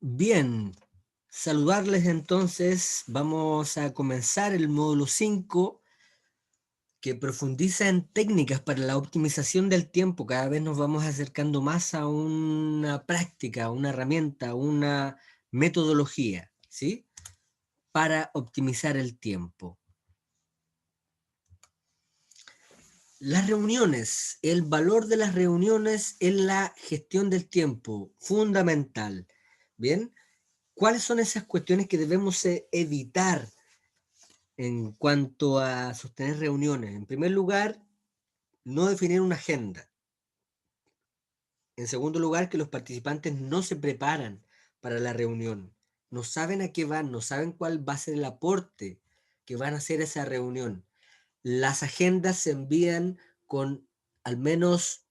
Bien, saludarles entonces. Vamos a comenzar el módulo 5 que profundiza en técnicas para la optimización del tiempo. Cada vez nos vamos acercando más a una práctica, una herramienta, una metodología, ¿sí? Para optimizar el tiempo. Las reuniones, el valor de las reuniones en la gestión del tiempo, fundamental. Bien, ¿cuáles son esas cuestiones que debemos evitar en cuanto a sostener reuniones? En primer lugar, no definir una agenda. En segundo lugar, que los participantes no se preparan para la reunión. No saben a qué van, no saben cuál va a ser el aporte que van a hacer esa reunión. Las agendas se envían con al menos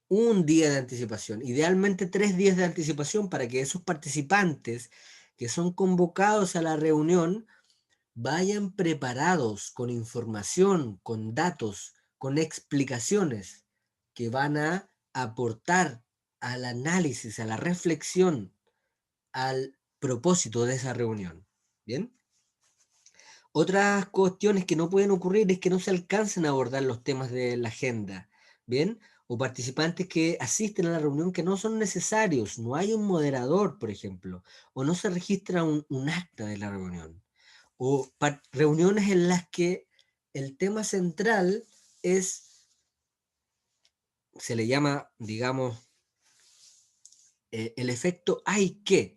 un día de anticipación, idealmente 3 días de anticipación para que esos participantes que son convocados a la reunión vayan preparados con información, con datos, con explicaciones que van a aportar al análisis, a la reflexión, al propósito de esa reunión. ¿Bien? Otras cuestiones que no pueden ocurrir es que no se alcancen a abordar los temas de la agenda. ¿Bien? O participantes que asisten a la reunión que no son necesarios, no hay un moderador, por ejemplo, o no se registra un acta de la reunión o reuniones en las que el tema central es, se le llama, digamos, el efecto hay que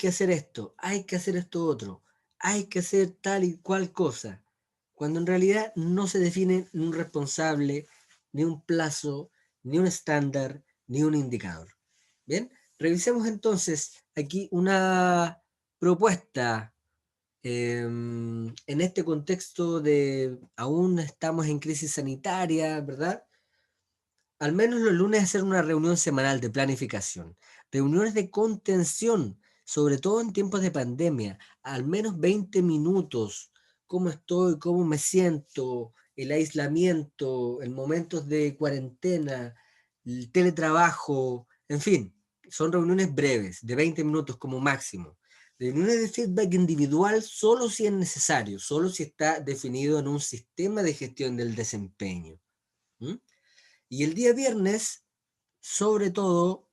hacer esto, hay que hacer esto otro, hay que hacer tal y cual cosa, cuando en realidad no se define ni un responsable, ni un plazo, ni un estándar, ni un indicador. Bien, revisemos entonces aquí una propuesta. En este contexto de aún estamos en crisis sanitaria, ¿verdad? Al menos los lunes hacer una reunión semanal de planificación, reuniones de contención, sobre todo en tiempos de pandemia, al menos 20 minutos, cómo estoy, cómo me siento, el aislamiento, en momentos de cuarentena, el teletrabajo, en fin, son reuniones breves, de 20 minutos como máximo. Reuniones de feedback individual solo si es necesario, solo si está definido en un sistema de gestión del desempeño. ¿Mm? Y el día viernes, sobre todo,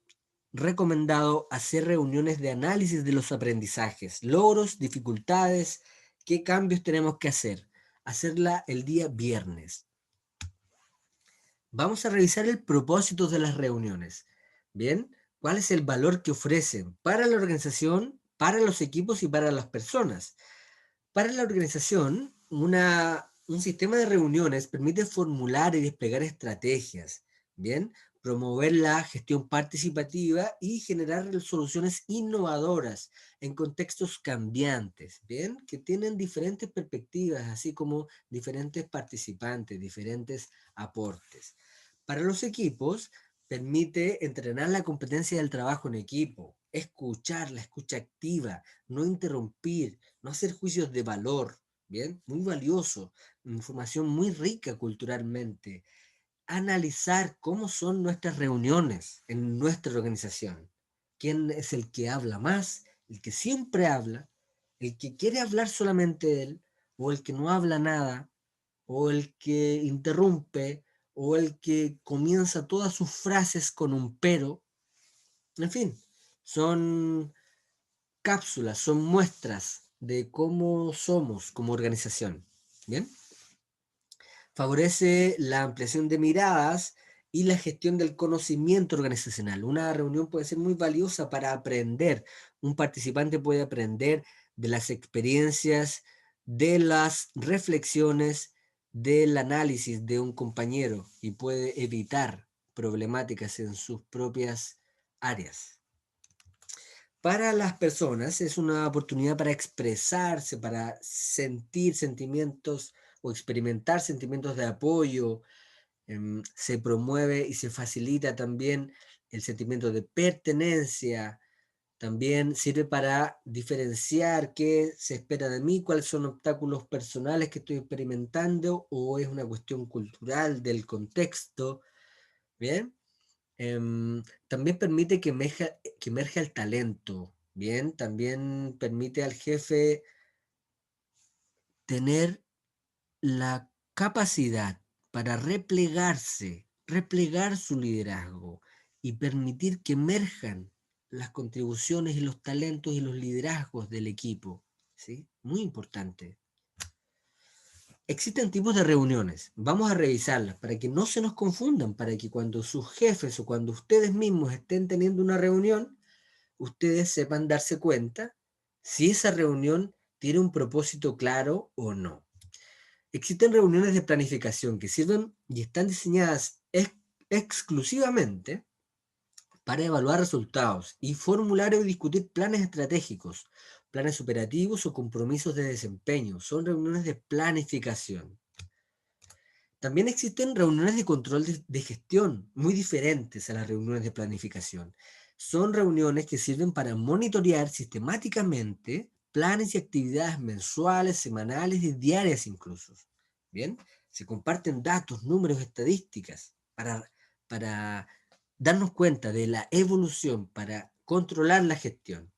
recomendado hacer reuniones de análisis de los aprendizajes, logros, dificultades, qué cambios tenemos que hacer. Hacerla el día viernes. Vamos a revisar el propósito de las reuniones. Bien, ¿cuál es el valor que ofrecen para la organización, para los equipos y para las personas? Para la organización, un sistema de reuniones permite formular y desplegar estrategias, ¿bien? Promover la gestión participativa y generar soluciones innovadoras en contextos cambiantes, ¿bien? Que tienen diferentes perspectivas, así como diferentes participantes, diferentes aportes. Para los equipos, permite entrenar la competencia del trabajo en equipo, escuchar, la escucha activa, no interrumpir, no hacer juicios de valor, ¿bien? Muy valioso, información muy rica culturalmente. Analizar cómo son nuestras reuniones en nuestra organización. ¿Quién es el que habla más? El que siempre habla, el que quiere hablar solamente él, o el que no habla nada, o el que interrumpe, o el que comienza todas sus frases con un pero. En fin, son cápsulas, son muestras de cómo somos como organización. ¿Bien? Favorece la ampliación de miradas y la gestión del conocimiento organizacional. Una reunión puede ser muy valiosa para aprender. Un participante puede aprender de las experiencias, de las reflexiones, del análisis de un compañero y puede evitar problemáticas en sus propias áreas. Para las personas es una oportunidad para expresarse, para sentir sentimientos o experimentar sentimientos de apoyo. Se promueve y se facilita también el sentimiento de pertenencia. También sirve para diferenciar qué se espera de mí, cuáles son obstáculos personales que estoy experimentando o es una cuestión cultural del contexto. Bien. También permite que emerja el talento, ¿bien? También permite al jefe tener la capacidad para replegar su liderazgo y permitir que emerjan las contribuciones y los talentos y los liderazgos del equipo, ¿sí? Muy importante. Existen tipos de reuniones. Vamos a revisarlas para que no se nos confundan, para que cuando sus jefes o cuando ustedes mismos estén teniendo una reunión, ustedes sepan darse cuenta si esa reunión tiene un propósito claro o no. Existen reuniones de planificación que sirven y están diseñadas exclusivamente para evaluar resultados y formular o discutir planes estratégicos, planes operativos o compromisos de desempeño. Son reuniones de planificación. También existen reuniones de control de gestión, muy diferentes a las reuniones de planificación. Son reuniones que sirven para monitorear sistemáticamente planes y actividades mensuales, semanales y diarias incluso. Bien, se comparten datos, números, estadísticas para darnos cuenta de la evolución, para controlar la gestión.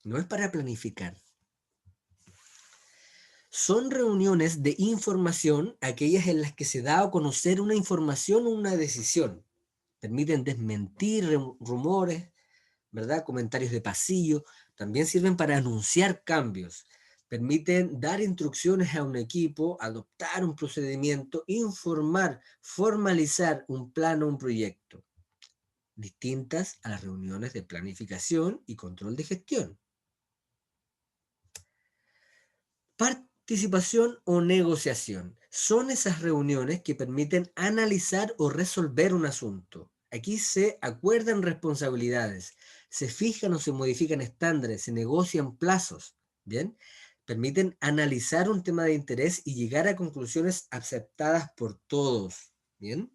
No es para planificar. Son reuniones de información, aquellas en las que se da a conocer una información o una decisión. Permiten desmentir rumores, ¿verdad? Comentarios de pasillo. También sirven para anunciar cambios. Permiten dar instrucciones a un equipo, adoptar un procedimiento, informar, formalizar un plan o un proyecto. Distintas a las reuniones de planificación y control de gestión. Participación o negociación. Son esas reuniones que permiten analizar o resolver un asunto. Aquí se acuerdan responsabilidades, se fijan o se modifican estándares, se negocian plazos, ¿bien? Permiten analizar un tema de interés y llegar a conclusiones aceptadas por todos, ¿bien?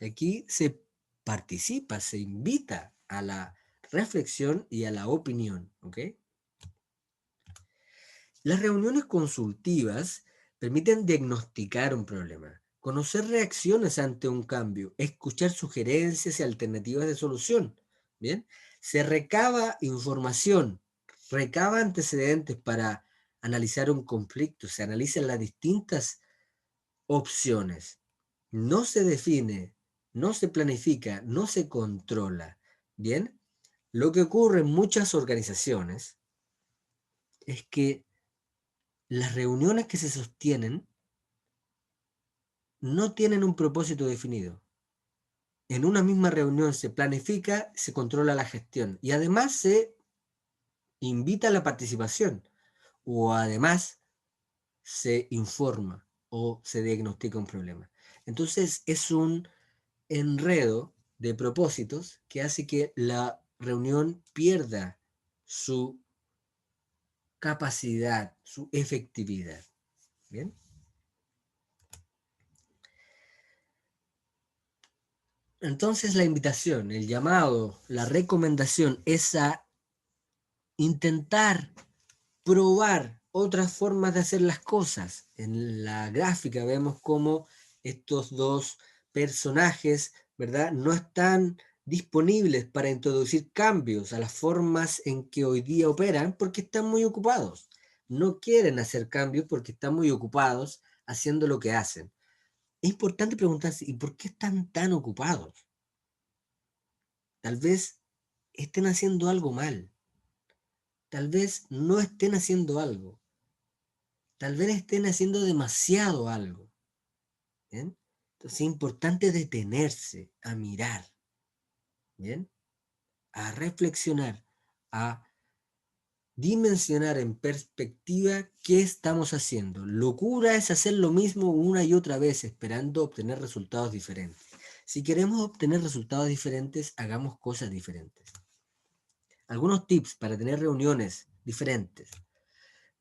Aquí se participa, se invita a la reflexión y a la opinión, ¿ok? Las reuniones consultivas permiten diagnosticar un problema, conocer reacciones ante un cambio, escuchar sugerencias y alternativas de solución. Bien, se recaba información, recaba antecedentes para analizar un conflicto, se analizan las distintas opciones. No se define, no se planifica, no se controla. Bien, lo que ocurre en muchas organizaciones es que las reuniones que se sostienen no tienen un propósito definido. En una misma reunión se planifica, se controla la gestión y además se invita a la participación o además se informa o se diagnostica un problema. Entonces es un enredo de propósitos que hace que la reunión pierda su capacidad, su efectividad. ¿Bien? Entonces la invitación, el llamado, la recomendación es a intentar probar otras formas de hacer las cosas. En la gráfica vemos cómo estos dos personajes, ¿verdad? No están disponibles para introducir cambios a las formas en que hoy día operan porque están muy ocupados. No quieren hacer cambios porque están muy ocupados haciendo lo que hacen. Es importante preguntarse, ¿y por qué están tan ocupados? Tal vez estén haciendo algo mal. Tal vez no estén haciendo algo. Tal vez estén haciendo demasiado algo. ¿Bien? Entonces es importante detenerse a mirar, ¿bien? A reflexionar, a dimensionar en perspectiva qué estamos haciendo. Locura es hacer lo mismo una y otra vez esperando obtener resultados diferentes. Si queremos obtener resultados diferentes, hagamos cosas diferentes. Algunos tips para tener reuniones diferentes.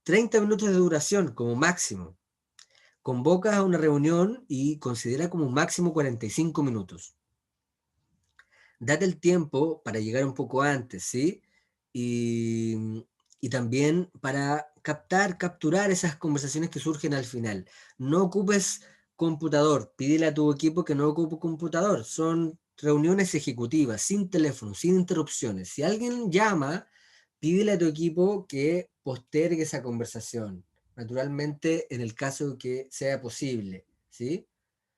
30 minutos de duración como máximo. Convoca a una reunión y considera como máximo 45 minutos. Date el tiempo para llegar un poco antes, ¿sí? Y también para capturar esas conversaciones que surgen al final. No ocupes computador, pídele a tu equipo que no ocupe computador. Son reuniones ejecutivas, sin teléfono, sin interrupciones. Si alguien llama, pídele a tu equipo que postergue esa conversación. Naturalmente, en el caso que sea posible, ¿sí?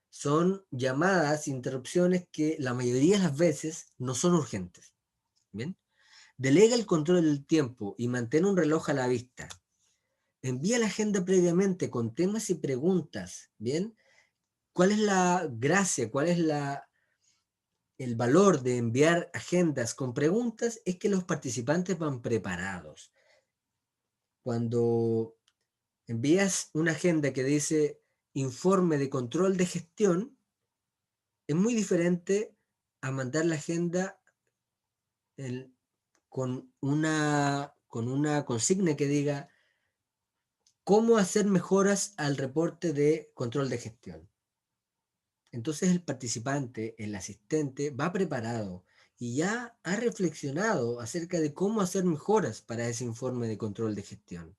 Son llamadas, interrupciones que la mayoría de las veces no son urgentes. ¿Bien? Delega el control del tiempo y mantén un reloj a la vista. Envía la agenda previamente con temas y preguntas. ¿Bien? ¿Cuál es la gracia? ¿Cuál es el valor de enviar agendas con preguntas? Es que los participantes van preparados. Cuando envías una agenda que dice informe de control de gestión, es muy diferente a mandar la agenda el- con una consigna que diga cómo hacer mejoras al reporte de control de gestión. Entonces el participante, el asistente, va preparado y ya ha reflexionado acerca de cómo hacer mejoras para ese informe de control de gestión.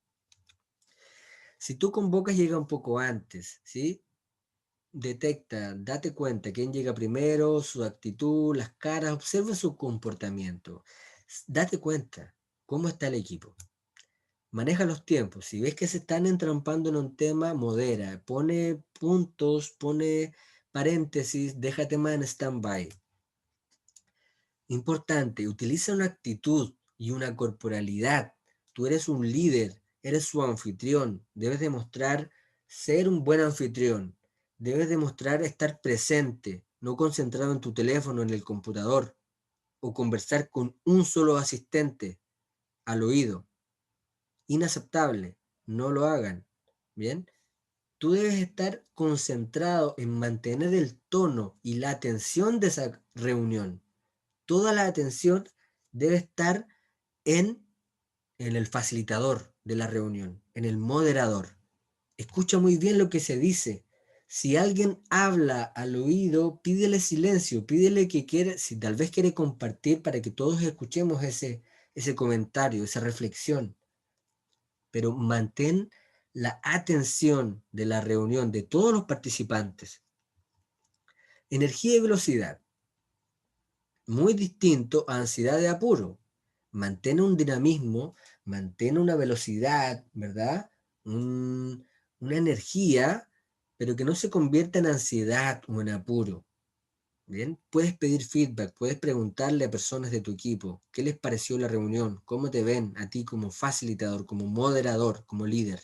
Si tú convocas, llega un poco antes, ¿sí? Detecta, date cuenta quién llega primero, su actitud, las caras, observa su comportamiento. Date cuenta cómo está el equipo. Maneja los tiempos. Si ves que se están entrampando en un tema, modera. Pone puntos, pone paréntesis, deja tema en stand-by. Importante, utiliza una actitud y una corporalidad. Tú eres un líder, eres su anfitrión. Debes demostrar ser un buen anfitrión. Debes demostrar estar presente, no concentrado en tu teléfono, en el computador, o conversar con un solo asistente al oído. Inaceptable, no lo hagan. Bien, tú debes estar concentrado en mantener el tono y la atención de esa reunión. Toda la atención debe estar en, en el facilitador de la reunión, en el moderador. Escucha muy bien lo que se dice. Si alguien habla al oído, pídele silencio, pídele que quiere, si tal vez quiere compartir para que todos escuchemos ese comentario, esa reflexión, pero mantén la atención de la reunión de todos los participantes. Energía y velocidad, muy distinto a ansiedad de apuro. Mantén un dinamismo, mantén una velocidad, ¿verdad? Una energía, pero que no se convierta en ansiedad o en apuro. Bien, puedes pedir feedback, puedes preguntarle a personas de tu equipo qué les pareció la reunión, cómo te ven a ti como facilitador, como moderador, como líder.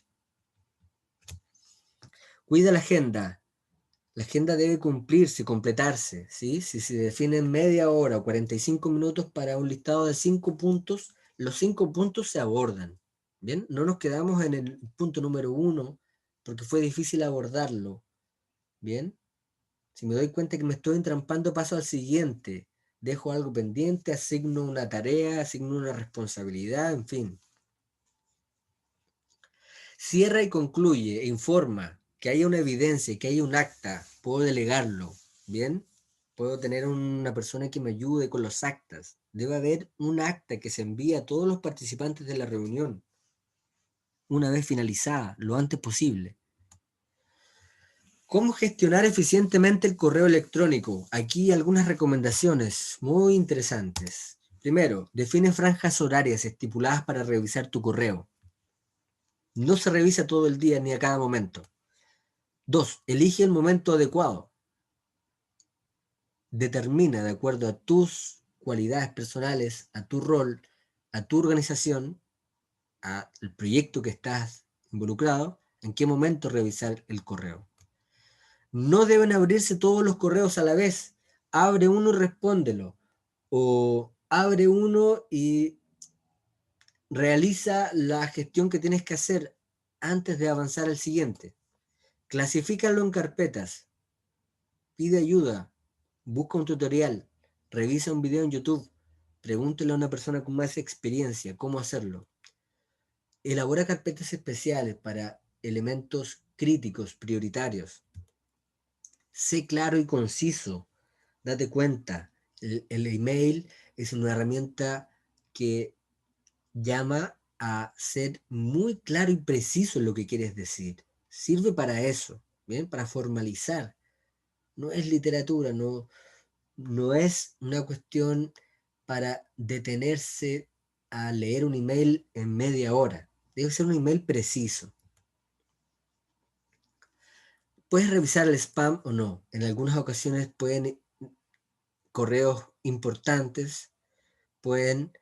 Cuida la agenda. La agenda debe cumplirse, completarse, ¿sí? Si se define media hora o 45 minutos para un listado de 5 puntos, los 5 puntos se abordan, ¿bien? No nos quedamos en el punto número 1 porque fue difícil abordarlo, ¿bien? Si me doy cuenta que me estoy entrampando, paso al siguiente. Dejo algo pendiente, asigno una tarea, asigno una responsabilidad, en fin. Cierra y concluye, e informa, que haya una evidencia, que haya un acta, puedo delegarlo, ¿bien? Puedo tener una persona que me ayude con los actas. Debe haber un acta que se envíe a todos los participantes de la reunión, una vez finalizada, lo antes posible. ¿Cómo gestionar eficientemente el correo electrónico? Aquí algunas recomendaciones muy interesantes. Primero, define franjas horarias estipuladas para revisar tu correo. No se revisa todo el día ni a cada momento. Dos, elige el momento adecuado. Determina de acuerdo a tus cualidades personales, a tu rol, a tu organización, al proyecto que estás involucrado, en qué momento revisar el correo. No deben abrirse todos los correos a la vez. Abre uno y respóndelo. O abre uno y realiza la gestión que tienes que hacer antes de avanzar al siguiente. Clasifícalo en carpetas. Pide ayuda, busca un tutorial, revisa un video en YouTube, pregúntale a una persona con más experiencia cómo hacerlo. Elabora carpetas especiales para elementos críticos, prioritarios. Sé claro y conciso. Date cuenta, el email es una herramienta que llama a ser muy claro y preciso en lo que quieres decir. Sirve para eso, ¿bien? Para formalizar. No es literatura, no, no es una cuestión para detenerse a leer un email en media hora. Debe ser un email preciso. Puedes revisar el spam o no. En algunas ocasiones correos importantes pueden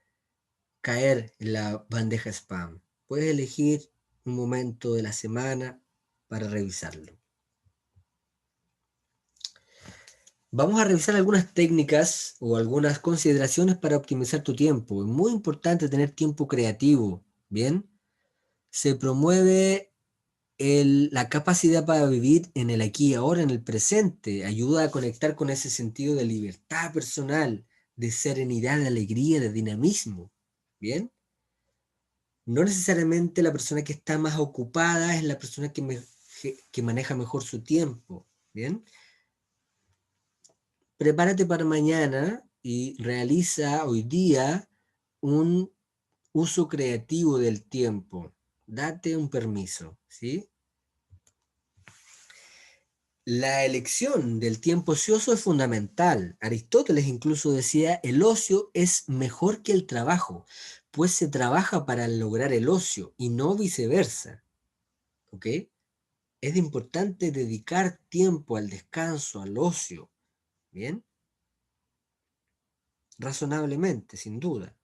caer en la bandeja spam. Puedes elegir un momento de la semana para revisarlo. Vamos a revisar algunas técnicas o algunas consideraciones para optimizar tu tiempo. Es muy importante tener tiempo creativo, ¿bien? Se promueve la capacidad para vivir en el aquí y ahora, en el presente. Ayuda a conectar con ese sentido de libertad personal, de serenidad, de alegría, de dinamismo, ¿bien? No necesariamente la persona que está más ocupada es la persona que maneja mejor su tiempo, ¿bien? Prepárate para mañana y realiza hoy día un uso creativo del tiempo. Date un permiso, ¿sí? La elección del tiempo ocioso es fundamental. Aristóteles incluso decía, el ocio es mejor que el trabajo, pues se trabaja para lograr el ocio y no viceversa, ¿ok? Es importante dedicar tiempo al descanso, al ocio, ¿bien? Razonablemente, sin duda.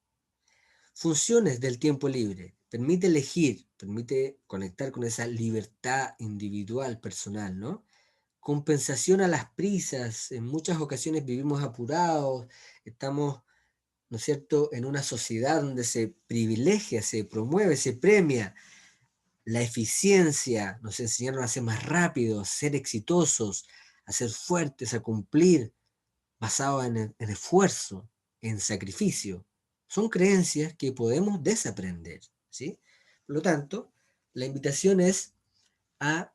Funciones del tiempo libre. Permite elegir, permite conectar con esa libertad individual, personal, ¿no? Compensación a las prisas. En muchas ocasiones vivimos apurados, estamos, ¿no es cierto?, en una sociedad donde se privilegia, se promueve, se premia la eficiencia. Nos enseñaron a ser más rápidos, a ser exitosos, a ser fuertes, a cumplir, basado en esfuerzo, en sacrificio. Son creencias que podemos desaprender, ¿sí? Por lo tanto, la invitación es a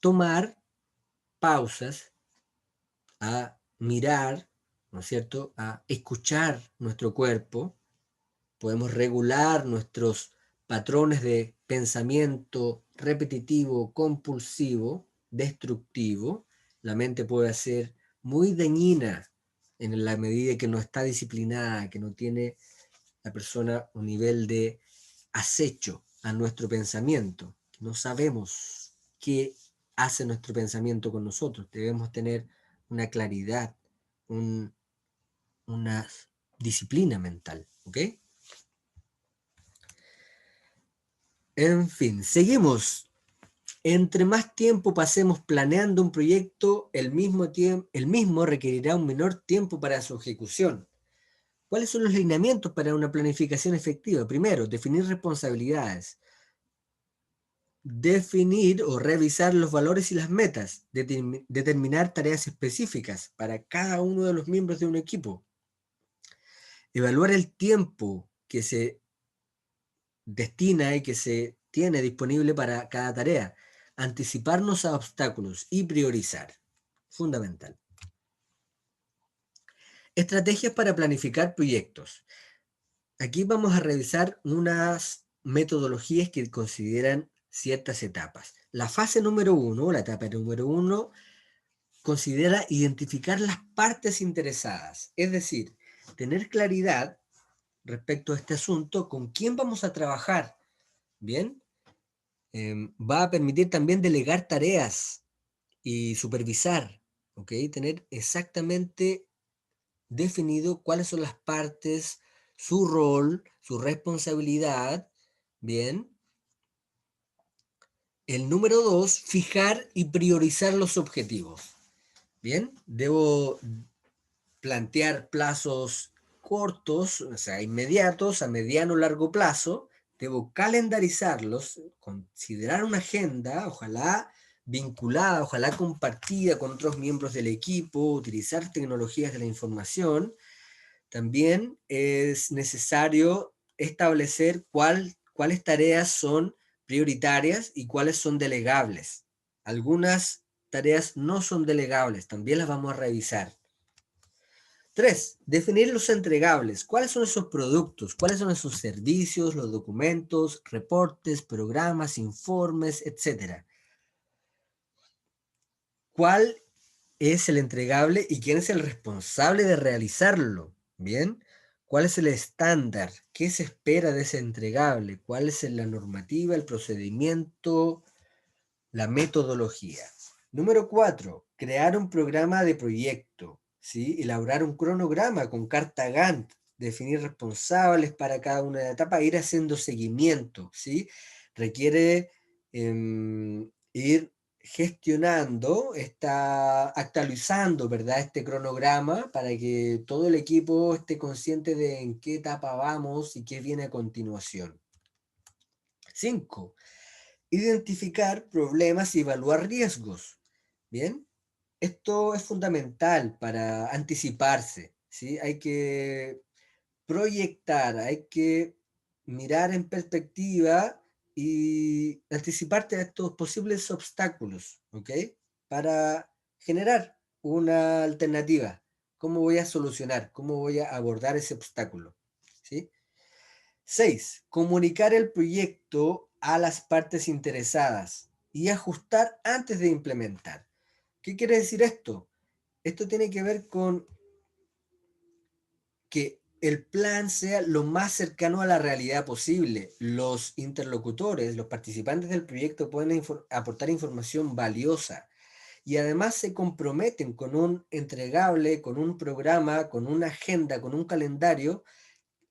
tomar pausas, a mirar, ¿no es cierto?, a escuchar nuestro cuerpo. Podemos regular nuestros patrones de pensamiento repetitivo, compulsivo, destructivo. La mente puede ser muy dañina en la medida que no está disciplinada, que no tiene la persona un nivel de acecho a nuestro pensamiento. No sabemos qué hace nuestro pensamiento con nosotros. Debemos tener una claridad, una disciplina mental, ¿ok? En fin, seguimos. Entre más tiempo pasemos planeando un proyecto, el mismo requerirá un menor tiempo para su ejecución. ¿Cuáles son los lineamientos para una planificación efectiva? Primero, definir responsabilidades. Definir o revisar los valores y las metas. Determinar tareas específicas para cada uno de los miembros de un equipo. Evaluar el tiempo que se destina y que se tiene disponible para cada tarea. Anticiparnos a obstáculos y priorizar. Fundamental. Estrategias para planificar proyectos. Aquí vamos a revisar unas metodologías que consideran ciertas etapas. La fase número 1, la etapa número 1, considera identificar las partes interesadas, es decir, tener claridad respecto a este asunto, con quién vamos a trabajar, ¿bien? Va a permitir también delegar tareas y supervisar, ¿ok? Tener exactamente definido cuáles son las partes, su rol, su responsabilidad, ¿bien? El número 2, fijar y priorizar los objetivos, ¿bien? Debo plantear plazos cortos, o sea, inmediatos, a mediano o largo plazo. Debo calendarizarlos, considerar una agenda, ojalá vinculada, ojalá compartida con otros miembros del equipo, utilizar tecnologías de la información. También es necesario establecer cuáles tareas son prioritarias y cuáles son delegables. Algunas tareas no son delegables, también las vamos a revisar. 3, definir los entregables. ¿Cuáles son esos productos? ¿Cuáles son esos servicios, los documentos, reportes, programas, informes, etcétera? ¿Cuál es el entregable y quién es el responsable de realizarlo. Bien, ¿cuál es el estándar? ¿Qué se espera de ese entregable? ¿Cuál es la normativa, el procedimiento, la metodología? Número 4, crear un programa de proyecto, ¿sí? Elaborar un cronograma con carta Gantt, definir responsables para cada una de las etapas, ir haciendo seguimiento, ¿sí? Requiere ir gestionando, está actualizando, ¿verdad? Este cronograma para que todo el equipo esté consciente de en qué etapa vamos y qué viene a continuación. 5, identificar problemas y evaluar riesgos. Bien, esto es fundamental para anticiparse, ¿sí? Hay que proyectar, hay que mirar en perspectiva y anticiparte a estos posibles obstáculos, ¿ok? Para generar una alternativa. ¿Cómo voy a solucionar? ¿Cómo voy a abordar ese obstáculo? ¿Sí? 6, comunicar el proyecto a las partes interesadas y ajustar antes de implementar. ¿Qué quiere decir esto? Esto tiene que ver con que el plan sea lo más cercano a la realidad posible. Los interlocutores, los participantes del proyecto pueden aportar información valiosa y además se comprometen con un entregable, con un programa, con una agenda, con un calendario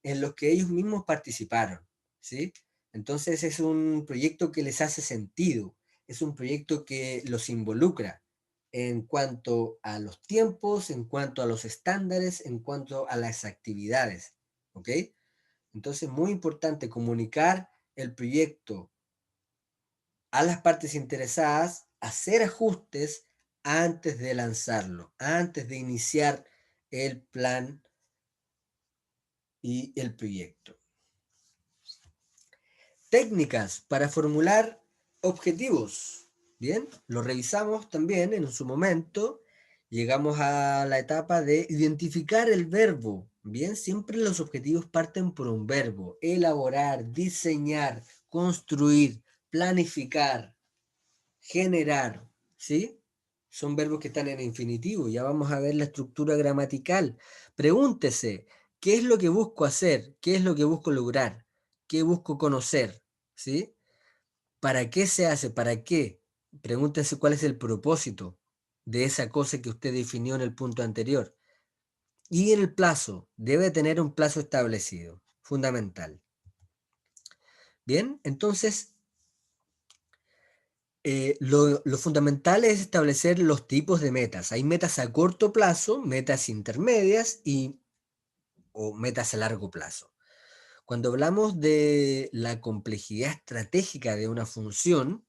en los que ellos mismos participaron, ¿sí? Entonces es un proyecto que les hace sentido, es un proyecto que los involucra en cuanto a los tiempos, en cuanto a los estándares, en cuanto a las actividades, ¿ok? Entonces, muy importante comunicar el proyecto a las partes interesadas, hacer ajustes antes de lanzarlo, antes de iniciar el plan y el proyecto. Técnicas para formular objetivos. Bien, lo revisamos también en su momento. Llegamos a la etapa de identificar el verbo. Bien, siempre los objetivos parten por un verbo. Elaborar, diseñar, construir, planificar, generar. ¿Sí? Son verbos que están en infinitivo. Ya vamos a ver la estructura gramatical. Pregúntese, ¿qué es lo que busco hacer? ¿Qué es lo que busco lograr? ¿Qué busco conocer? ¿Sí? ¿Para qué se hace? ¿Para qué? Pregúntese cuál es el propósito de esa cosa que usted definió en el punto anterior. Y el plazo, debe tener un plazo establecido, fundamental. Bien, entonces lo fundamental es establecer los tipos de metas. Hay metas a corto plazo, metas intermedias o metas a largo plazo. Cuando hablamos de la complejidad estratégica de una función,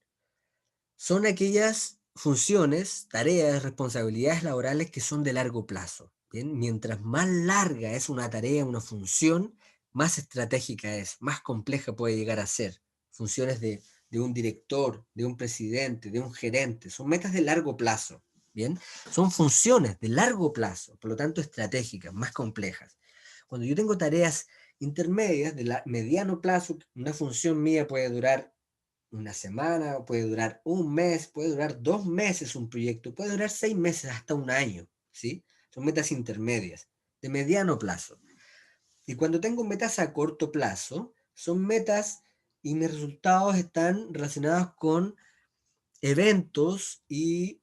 son aquellas funciones, tareas, responsabilidades laborales que son de largo plazo. ¿Bien? Mientras más larga es una tarea, una función, más estratégica es, más compleja puede llegar a ser. Funciones de un director, de un presidente, de un gerente, son metas de largo plazo. ¿Bien? Son funciones de largo plazo, por lo tanto estratégicas, más complejas. Cuando yo tengo tareas intermedias de mediano plazo, una función mía puede durar una semana, puede durar un mes, puede durar 2 meses un proyecto, puede durar 6 meses hasta un año, ¿sí? Son metas intermedias, de mediano plazo. Y cuando tengo metas a corto plazo, son metas y mis resultados están relacionados con eventos y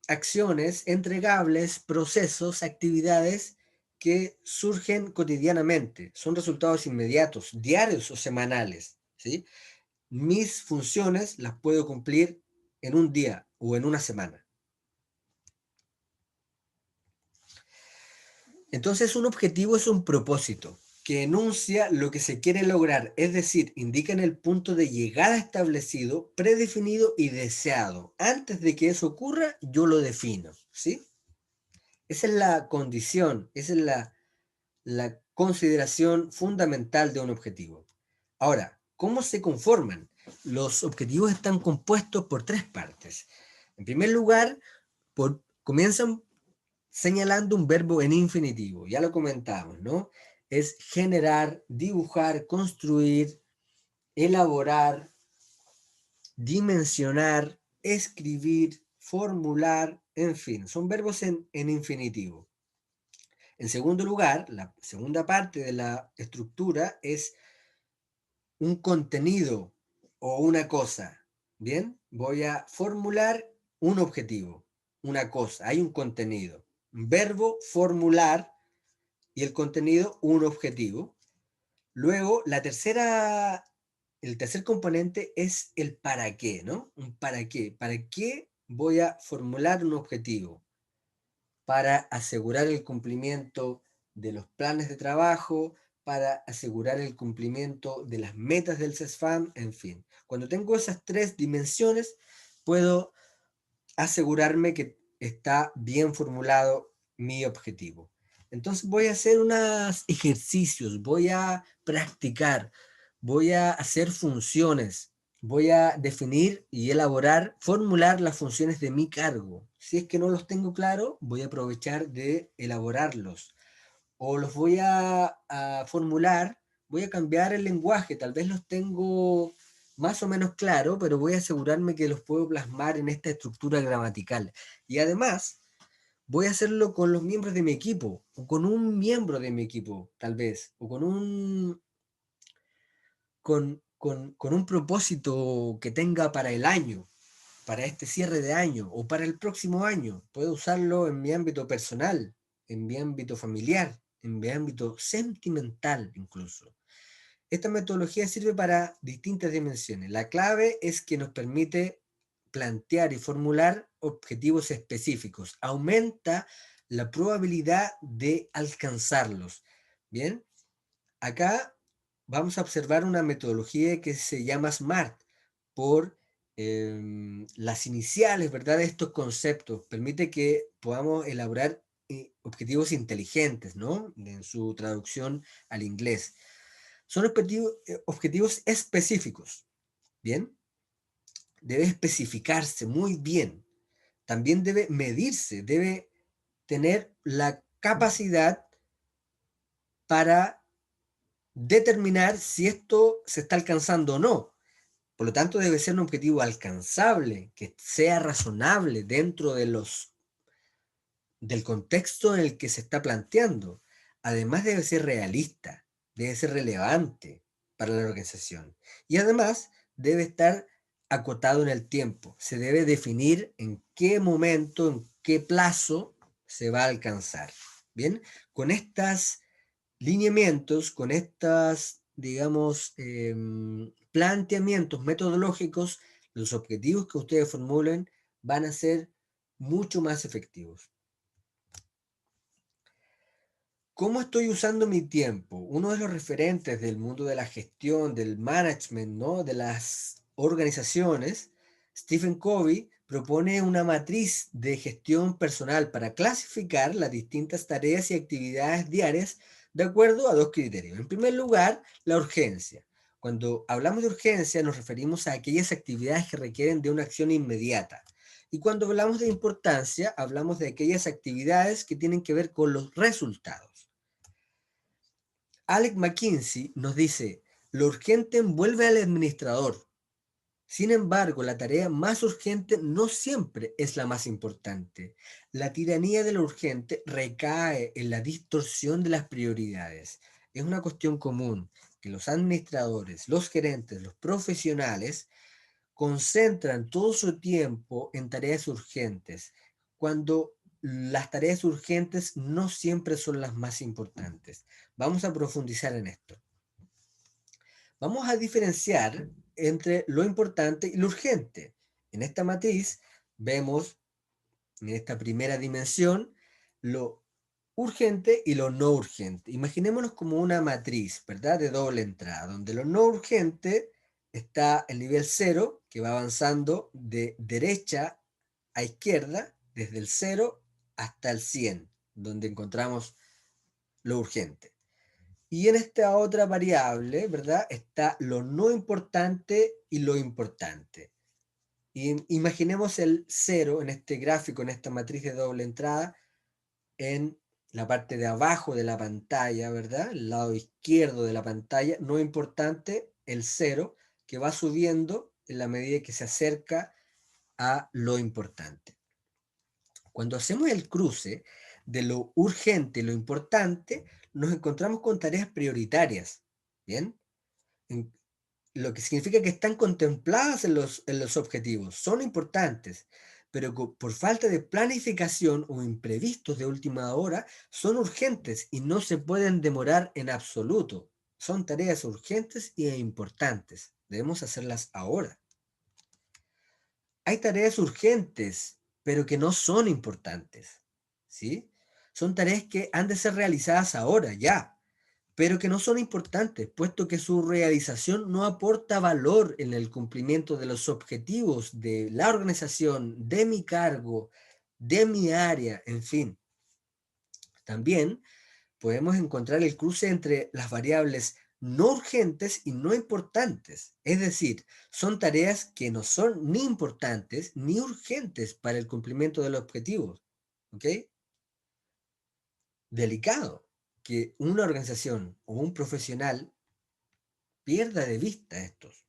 acciones entregables, procesos, actividades que surgen cotidianamente. Son resultados inmediatos, diarios o semanales, ¿sí? Mis funciones las puedo cumplir en un día o en una semana. Entonces, un objetivo es un propósito que enuncia lo que se quiere lograr, es decir, indica en el punto de llegada establecido, predefinido y deseado. Antes de que eso ocurra, yo lo defino, ¿sí? Esa es la condición, esa es la consideración fundamental de un objetivo. Ahora, ¿cómo se conforman? Los objetivos están compuestos por tres partes. En primer lugar, comienzan señalando un verbo en infinitivo, ya lo comentamos, ¿no? Es generar, dibujar, construir, elaborar, dimensionar, escribir, formular, en fin, son verbos en infinitivo. En segundo lugar, la segunda parte de la estructura es un contenido o una cosa. Bien, voy a formular un objetivo, una cosa, hay un contenido. Un verbo, formular, y el contenido, un objetivo. Luego, el tercer componente es el para qué, ¿no? Un para qué. ¿Para qué voy a formular un objetivo? Para asegurar el cumplimiento de los planes de trabajo, para asegurar el cumplimiento de las metas del CESFAM, en fin. Cuando tengo esas tres dimensiones, puedo asegurarme que está bien formulado mi objetivo. Entonces voy a hacer unos ejercicios, voy a practicar, voy a hacer funciones, voy a definir y elaborar, formular las funciones de mi cargo. Si es que no los tengo claro, voy a aprovechar de elaborarlos. O los voy a formular, voy a cambiar el lenguaje, tal vez los tengo más o menos claro, pero voy a asegurarme que los puedo plasmar en esta estructura gramatical. Y además, voy a hacerlo con los miembros de mi equipo, o con un miembro de mi equipo, tal vez, o con un propósito que tenga para el año, para este cierre de año, o para el próximo año. Puedo usarlo en mi ámbito personal, en mi ámbito familiar, en mi ámbito sentimental incluso. Esta metodología sirve para distintas dimensiones. La clave es que nos permite plantear y formular objetivos específicos. Aumenta la probabilidad de alcanzarlos. Bien, acá vamos a observar una metodología que se llama SMART por las iniciales, ¿verdad? De estos conceptos. Permite que podamos elaborar objetivos inteligentes, ¿no? En su traducción al inglés. Son objetivos específicos, ¿bien? Debe especificarse muy bien. También debe medirse, debe tener la capacidad para determinar si esto se está alcanzando o no. Por lo tanto, debe ser un objetivo alcanzable, que sea razonable dentro del contexto en el que se está planteando. Además, debe ser realista, debe ser relevante para la organización. Y además, debe estar acotado en el tiempo. Se debe definir en qué momento, en qué plazo se va a alcanzar. Bien, con estos lineamientos, con estas, digamos, planteamientos metodológicos, los objetivos que ustedes formulen van a ser mucho más efectivos. ¿Cómo estoy usando mi tiempo? Uno de los referentes del mundo de la gestión, del management, ¿no? De las organizaciones, Stephen Covey, propone una matriz de gestión personal para clasificar las distintas tareas y actividades diarias de acuerdo a dos criterios. En primer lugar, la urgencia. Cuando hablamos de urgencia nos referimos a aquellas actividades que requieren de una acción inmediata. Y cuando hablamos de importancia, hablamos de aquellas actividades que tienen que ver con los resultados. Alec McKinsey nos dice, lo urgente envuelve al administrador. Sin embargo, la tarea más urgente no siempre es la más importante. La tiranía de lo urgente recae en la distorsión de las prioridades. Es una cuestión común que los administradores, los gerentes, los profesionales concentran todo su tiempo en tareas urgentes, cuando las tareas urgentes no siempre son las más importantes. Vamos a profundizar en esto. Vamos a diferenciar entre lo importante y lo urgente. En esta matriz vemos, en esta primera dimensión, lo urgente y lo no urgente. Imaginémonos como una matriz, ¿verdad? De doble entrada, donde lo no urgente está el nivel 0, que va avanzando de derecha a izquierda, desde el 0 hasta el 100, donde encontramos lo urgente. Y en esta otra variable, ¿verdad? Está lo no importante y lo importante. Y imaginemos el 0 en este gráfico, en esta matriz de doble entrada, en la parte de abajo de la pantalla, ¿verdad? El lado izquierdo de la pantalla, no importante, el 0, que va subiendo en la medida que se acerca a lo importante. Cuando hacemos el cruce de lo urgente y lo importante, nos encontramos con tareas prioritarias, ¿bien? En- lo que significa que están contempladas en los objetivos, son importantes, pero por falta de planificación o imprevistos de última hora, son urgentes y no se pueden demorar en absoluto. Son tareas urgentes e importantes. Debemos hacerlas ahora. Hay tareas urgentes, pero que no son importantes, ¿sí? Son tareas que han de ser realizadas ahora, ya, pero que no son importantes, puesto que su realización no aporta valor en el cumplimiento de los objetivos de la organización, de mi cargo, de mi área, en fin. También podemos encontrar el cruce entre las variables no urgentes y no importantes. Es decir, son tareas que no son ni importantes ni urgentes para el cumplimiento de los objetivos. ¿Ok? Delicado que una organización o un profesional pierda de vista estos.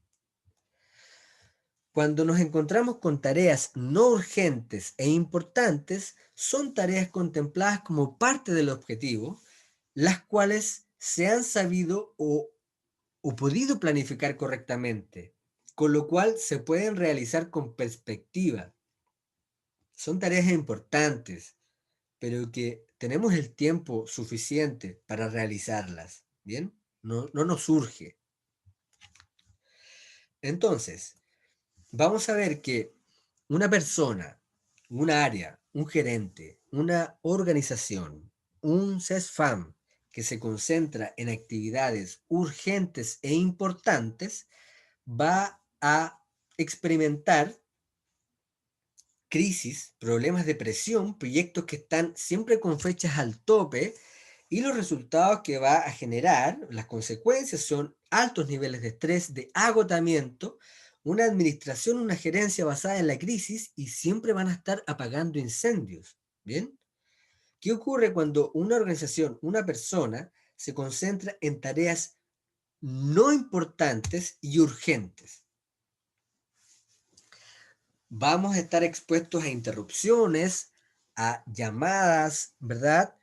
Cuando nos encontramos con tareas no urgentes e importantes, son tareas contempladas como parte del objetivo, las cuales se han sabido o podido planificar correctamente, con lo cual se pueden realizar con perspectiva. Son tareas importantes, pero que tenemos el tiempo suficiente para realizarlas, ¿bien? No nos urge. Entonces, vamos a ver que una persona, un área, un gerente, una organización, un CESFAM que se concentra en actividades urgentes e importantes, va a experimentar crisis, problemas de presión, proyectos que están siempre con fechas al tope y los resultados que va a generar, las consecuencias son altos niveles de estrés, de agotamiento, una administración, una gerencia basada en la crisis y siempre van a estar apagando incendios. ¿Bien? ¿Qué ocurre cuando una organización, una persona, se concentra en tareas no importantes y urgentes? Vamos a estar expuestos a interrupciones, a llamadas, ¿verdad?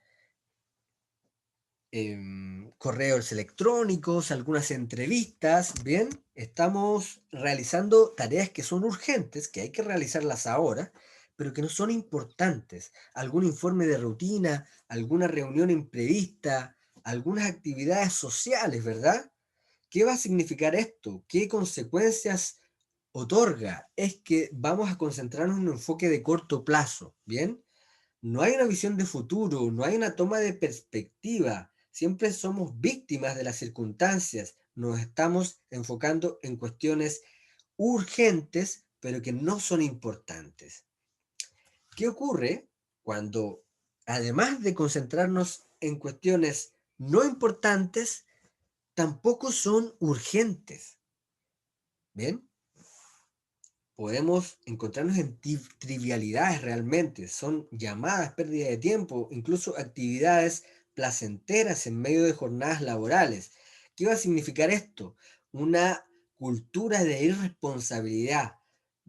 Correos electrónicos, algunas entrevistas, ¿bien? Estamos realizando tareas que son urgentes, que hay que realizarlas ahora, pero que no son importantes. Algún informe de rutina, alguna reunión imprevista, algunas actividades sociales, ¿verdad? ¿Qué va a significar esto? ¿Qué consecuencias otorga? Es que vamos a concentrarnos en un enfoque de corto plazo, ¿bien? No hay una visión de futuro, no hay una toma de perspectiva. Siempre somos víctimas de las circunstancias. Nos estamos enfocando en cuestiones urgentes, pero que no son importantes. ¿Qué ocurre cuando, además de concentrarnos en cuestiones no importantes, tampoco son urgentes? ¿Bien? Podemos encontrarnos en trivialidades realmente, son llamadas, pérdida de tiempo, incluso actividades placenteras en medio de jornadas laborales. ¿Qué va a significar esto? Una cultura de irresponsabilidad,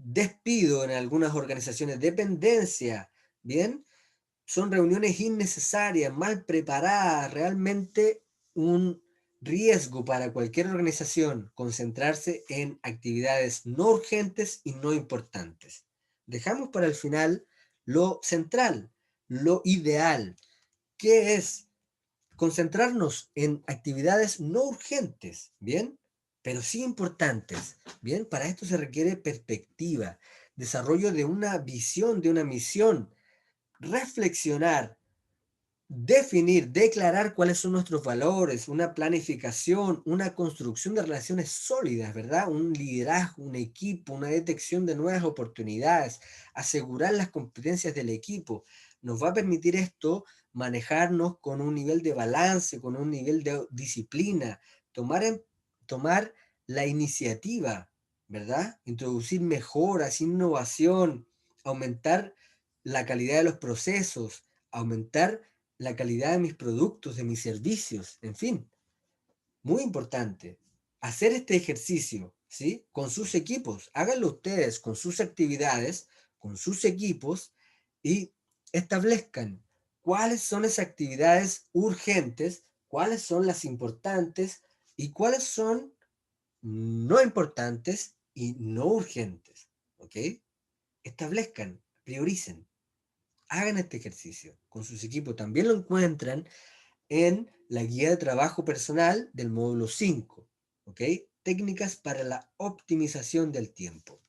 despido en algunas organizaciones, dependencia, ¿bien? Son reuniones innecesarias, mal preparadas, realmente un riesgo para cualquier organización concentrarse en actividades no urgentes y no importantes. Dejamos para el final lo central, lo ideal, que es concentrarnos en actividades no urgentes, ¿bien? Pero sí importantes, ¿bien? Para esto se requiere perspectiva, desarrollo de una visión, de una misión, reflexionar, definir, declarar cuáles son nuestros valores, una planificación, una construcción de relaciones sólidas, ¿verdad? Un liderazgo, un equipo, una detección de nuevas oportunidades, asegurar las competencias del equipo. Nos va a permitir esto manejarnos con un nivel de balance, con un nivel de disciplina, tomar, tomar la iniciativa, ¿verdad? Introducir mejoras, innovación, aumentar la calidad de los procesos, aumentar la calidad de mis productos, de mis servicios, en fin, muy importante. Hacer este ejercicio, ¿sí? Con sus equipos, háganlo ustedes con sus actividades, con sus equipos y establezcan cuáles son esas actividades urgentes, cuáles son las importantes y cuáles son no importantes y no urgentes. ¿Ok? Establezcan, prioricen, hagan este ejercicio con sus equipos. También lo encuentran en la guía de trabajo personal del módulo 5. ¿Ok? Técnicas para la optimización del tiempo.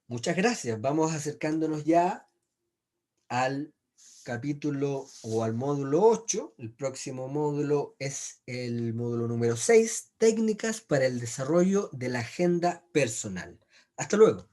Muchas gracias. Vamos acercándonos ya al capítulo o al módulo 8. El próximo módulo es el módulo número 6, técnicas para el desarrollo de la agenda personal. Hasta luego.